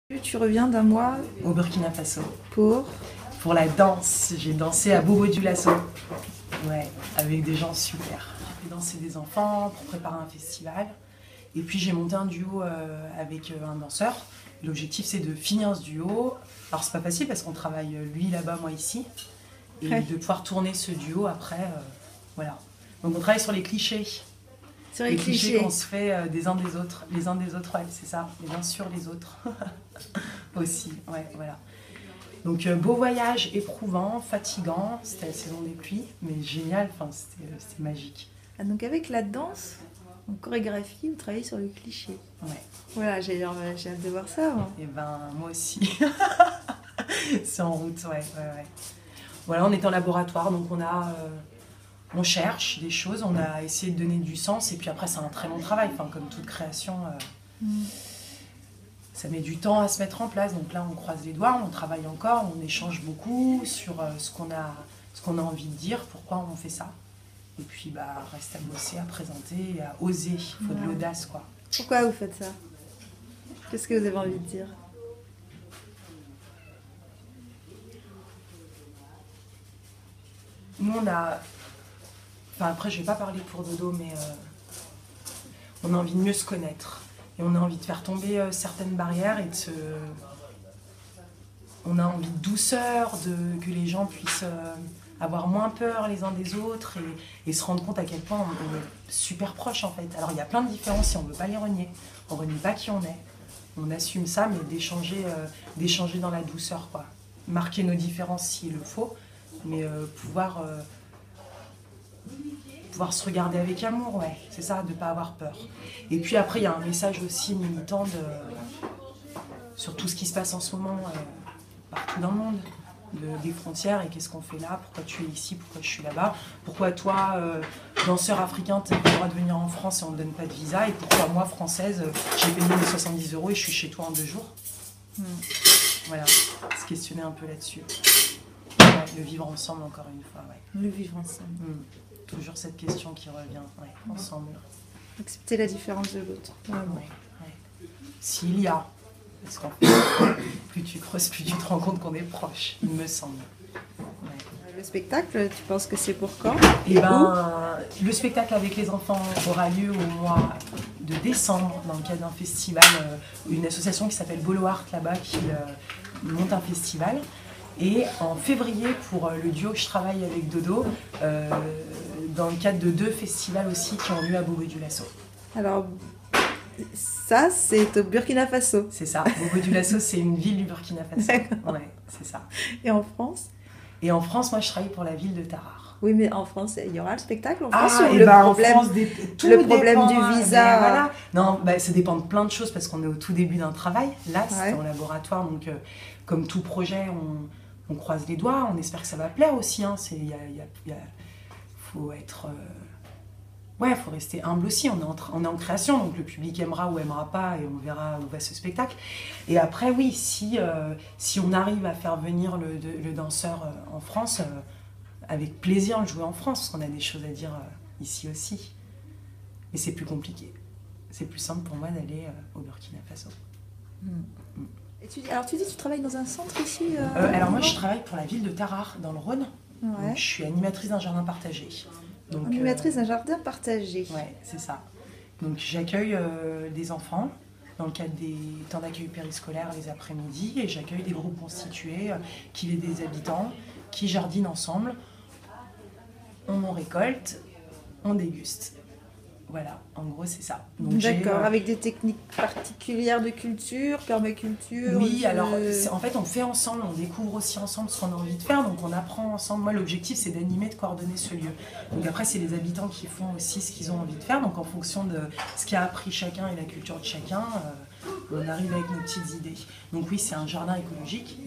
Tu reviens d'un mois au Burkina Faso. pour la danse. J'ai dansé à Bobo Dioulasso. Ouais, avec des gens super. J'ai dansé des enfants pour préparer un festival. Et puis j'ai monté un duo avec un danseur. L'objectif c'est de finir ce duo. Alors c'est pas facile parce qu'on travaille lui là-bas, moi ici. Et Ouais. de pouvoir tourner ce duo après. Voilà. Donc on travaille sur les clichés. Sur Les clichés qu'on se fait des uns des autres. Les uns des autres, ouais, c'est ça. Les uns sur les autres. Aussi, ouais, voilà. Donc beau voyage, éprouvant, fatigant. C'était la saison des pluies, mais génial, enfin, c'était magique. Ah, donc avec la danse, en chorégraphie, vous travaillez sur le cliché. Ouais. Voilà, j'ai hâte de voir ça. Moi. Et ben moi aussi. C'est en route, ouais. Voilà, on est en laboratoire, donc on cherche des choses, on a essayé de donner du sens, et puis après c'est un très long travail, enfin, comme toute création. Ça met du temps à se mettre en place, donc là on croise les doigts, on travaille encore, on échange beaucoup sur ce qu'on a envie de dire, pourquoi on fait ça. Et puis reste à bosser, à présenter, et à oser, il faut de l'audace quoi. Pourquoi vous faites ça? Qu'est-ce que vous avez envie de dire? Nous on a, enfin après je vais pas parler pour Dodo, mais on a envie de mieux se connaître. Et on a envie de faire tomber certaines barrières et on a envie de douceur, que les gens puissent avoir moins peur les uns des autres et se rendre compte à quel point on est super proches en fait. Alors il y a plein de différences et on ne veut pas les renier. On ne renie pas qui on est. On assume ça, mais d'échanger dans la douceur, quoi. Marquer nos différences s'il le faut, mais pouvoir se regarder avec amour, ouais, c'est ça, de ne pas avoir peur. Et puis après, il y a un message aussi militant sur tout ce qui se passe en ce moment partout dans le monde, des frontières, et qu'est-ce qu'on fait là, pourquoi tu es ici, pourquoi je suis là-bas, pourquoi toi, danseur africain, tu as le droit de venir en France et on ne te donne pas de visa, et pourquoi moi, française, j'ai payé mes 70 € et je suis chez toi en 2 jours. Voilà, se questionner un peu là-dessus. Ouais, le vivre ensemble, encore une fois, ouais. Le vivre ensemble. Toujours cette question qui revient, ouais, ensemble. Accepter la différence de l'autre. Ouais. S'il y a, parce qu'en fait, plus tu creuses, plus tu te rends compte qu'on est proche, il me semble. Ouais. Le spectacle, tu penses que c'est pour quand? Le spectacle avec les enfants aura lieu au mois de décembre dans le cadre d'un festival, une association qui s'appelle Bolo Art là-bas qui monte un festival. Et en février, pour le duo que je travaille avec Dodo, dans le cadre de 2 festivals aussi qui ont lieu à Bobo Dioulasso. Alors, ça, c'est au Burkina Faso. C'est ça, Bobo Dioulasso, c'est une ville du Burkina Faso. Ouais, c'est ça. Et en France? Et en France, moi, je travaille pour la ville de Tarare. Oui, mais en France, il y aura le spectacle en Ah, France, et le en problème, France, le problème du visa. Voilà. Non, ça dépend de plein de choses parce qu'on est au tout début d'un travail. Là, c'est en laboratoire, donc comme tout projet, on croise les doigts. On espère que ça va plaire aussi. Hein. Faut être... faut rester humble aussi. On est en création, donc le public aimera ou aimera pas et on verra où va ce spectacle. Et après, oui, si on arrive à faire venir le danseur en France, avec plaisir le jouer en France, parce qu'on a des choses à dire ici aussi. Mais c'est plus compliqué. C'est plus simple pour moi d'aller au Burkina Faso. Et alors tu dis que tu travailles dans un centre ici alors moi je travaille pour la ville de Tarare, dans le Rhône. Ouais. Donc, je suis animatrice d'un jardin partagé. Donc, animatrice d'un jardin partagé. Ouais, c'est ça. Donc j'accueille des enfants dans le cadre des temps d'accueil périscolaire les après-midi et j'accueille des groupes constitués qui aident des habitants, qui jardinent ensemble. On en récolte, on déguste. Voilà, en gros c'est ça. D'accord, avec des techniques particulières de culture, permaculture. Oui, alors en fait on fait ensemble, on découvre aussi ensemble ce qu'on a envie de faire, donc on apprend ensemble. Moi l'objectif c'est d'animer, de coordonner ce lieu. Donc après c'est les habitants qui font aussi ce qu'ils ont envie de faire, donc en fonction de ce qu'a appris chacun et la culture de chacun, on arrive avec nos petites idées. Donc oui, c'est un jardin écologique.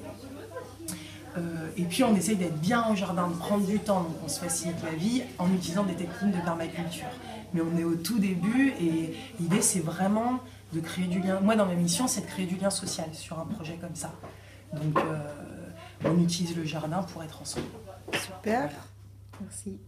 Et puis on essaye d'être bien au jardin, de prendre du temps, donc on se facilite la vie en utilisant des techniques de permaculture. Mais on est au tout début et l'idée c'est vraiment de créer du lien. Moi dans ma mission c'est de créer du lien social sur un projet comme ça. Donc on utilise le jardin pour être ensemble. Super, merci.